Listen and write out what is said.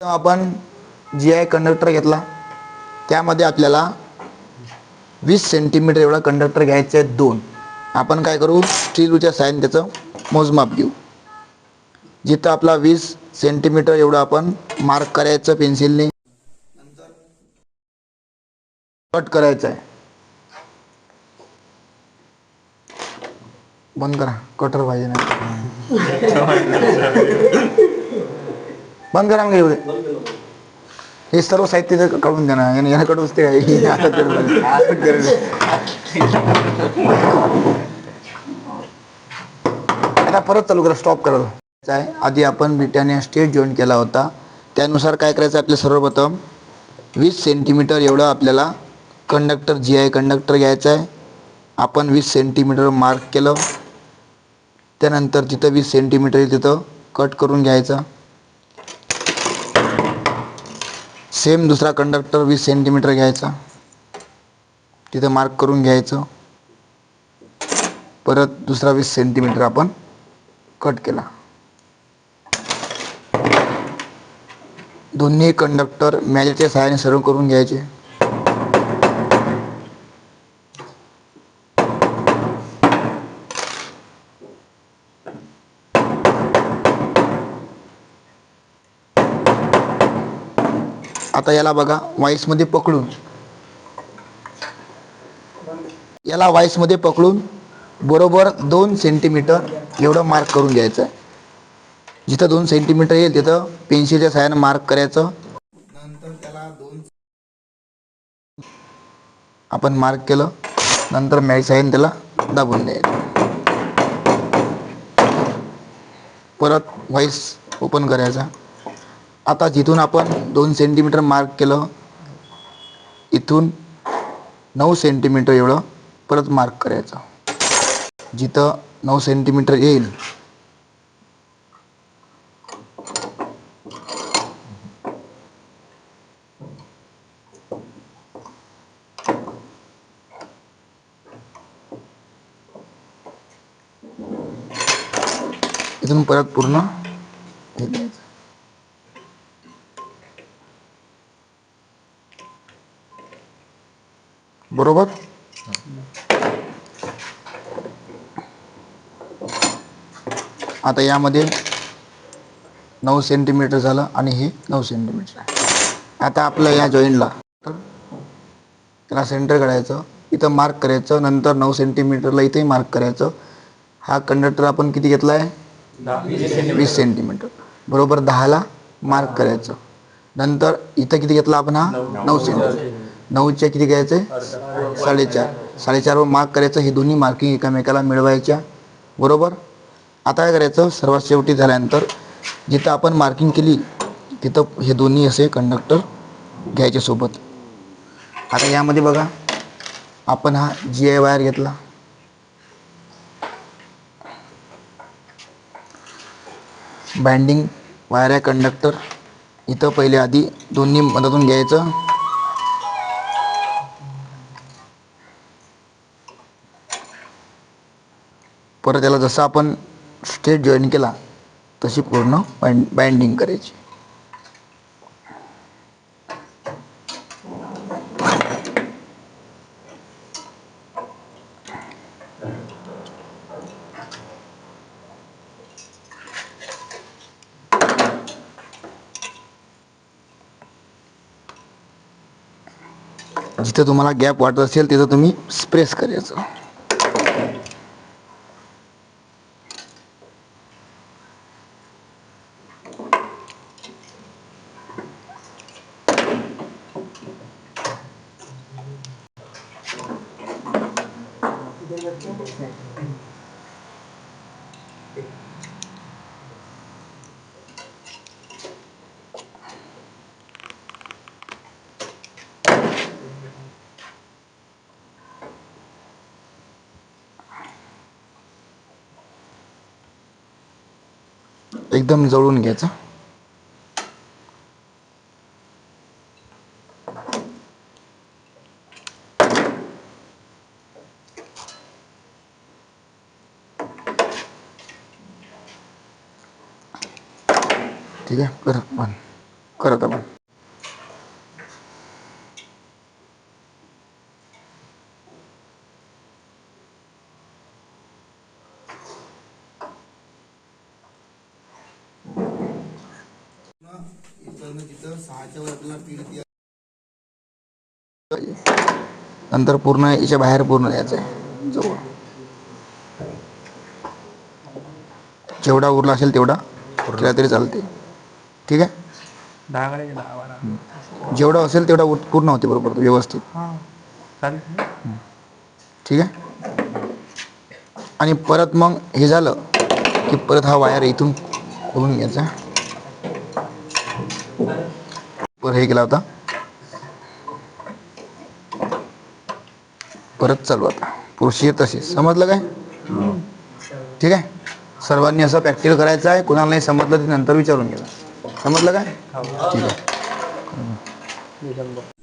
आपण जी I conductor घेतला, त्यामध्ये आपल्याला 20 सेंटीमीटर एवढा कंडक्टर घ्यायचा आहे दोन. आपण काय करू, स्टीलच्या साहाय्याने त्याचं मोजमाप घेऊ. जिथं आपला 20 सेंटीमीटर एवढं आपण मार्क करायचं पेन्सिलने, नंतर कट करायचं आहे. बंद करा, कटर पाहिजे नाही. बंद करा मग. हे सर्व साहित्य काढून द्या ना, याला कडूच ते आहे. आता परत चालू करा, स्टॉप करा. आधी आपण ब्रिटानिया स्टेट जॉईन केला होता, त्यानुसार काय करायचं आपल्या सर्वप्रथम 20 सेंटीमीटर एवढं आपल्याला कंडक्टर जी आय कंडक्टर घ्यायचं आहे. आपण 20 सेंटीमीटर मार्क केलं, त्यानंतर जिथं 20 सेंटीमीटर तिथं कट करून घ्यायचं. सेम दुसरा कंडक्टर 20 सेंटीमीटर घ्यायचा, तिथं मार्क करून घ्यायचं. परत दुसरा 20 सेंटीमीटर आपण कट केला. दोन्ही कंडक्टर मॅजरच्या सहाय्याने सरळ करून घ्यायचे. आता याला बघा, वाईसमध्ये पकडून, याला वाईसमध्ये पकडून बरोबर 2 सेंटीमीटर एवढं मार्क करून घ्यायचं आहे. जिथं 2 सेंटीमीटर येईल तिथं पेन्सिलच्या सहाय्याने मार्क करायचं. नंतर त्याला 2 आपण मार्क केलं, नंतर मॅच सहाय्याने त्याला दाबून द्यायचं. परत व्हाईस ओपन करायचा. आता जिथून आपण 2 सेंटीमीटर मार्क केलं, इथून 9 सेंटीमीटर एवढं परत मार्क करायचं. जिथं 9 सेंटीमीटर येईल इथून परत पूर्ण बरोबर. आता यामध्ये 9 सेंटीमीटर झालं आणि हे 9 सेंटीमीटर आहे. आता आपलं या जॉईंटला त्याला सेंटर काढायचं, इथं मार्क करायचं. नंतर 9 सेंटीमीटरला इथेही मार्क करायचं. हा कंडक्टर आपण किती घेतला आहे, 20 सेंटीमीटर. बरोबर 10ला मार्क करायचं. नंतर इथं किती घेतला आपण, हा 9 सेंटीमीटर. 9च्या किती घ्यायचे, 4.5. 4.5वर मार्क करायचं. हे दोन्ही मार्किंग एकामेकाला मिळवायच्या. बरोबर. आता काय करायचं, सर्वात शेवटी झाल्यानंतर जिथं आपण मार्किंग केली तिथं हे दोन्ही असे कंडक्टर घ्यायचे सोबत. आता यामध्ये बघा, आपण हा जी आय वायर घेतला, बाइंडिंग वायर आहे कंडक्टर. इथं पहिले आधी दोन्ही मधातून घ्यायचं. परत त्याला जसं आपण स्ट्रेट जॉईन केला तशी पूर्ण बाइंडिंग करायची. जिथं तुम्हाला गॅप वाटत असेल तिथं तुम्ही प्रेस करायचं. एकदम जवळून घ्यायचं. ठीक आहे, कर बंद. करत आपण. नंतर पूर्ण याच्या बाहेर पूर्ण द्यायचं आहे जवळ. जेवढा उरला असेल तेवढा केला तरी चालते. ठीक आहे. जेवढा असेल तेवढा पूर्ण होते बरोबर व्यवस्थित. ठीक आहे. आणि परत मग हे झालं की परत हा वायर इथून खोलून घ्यायचा. परत हे केला होता परत चालू. आता प्रोसिजर तशी समजलं काय? ठीक आहे. सर्वांनी असं प्रॅक्टिकल करायचं आहे. कोणाला नाही समजलं ते नंतर विचारून घ्या. समजलं काय? ठीक आहे.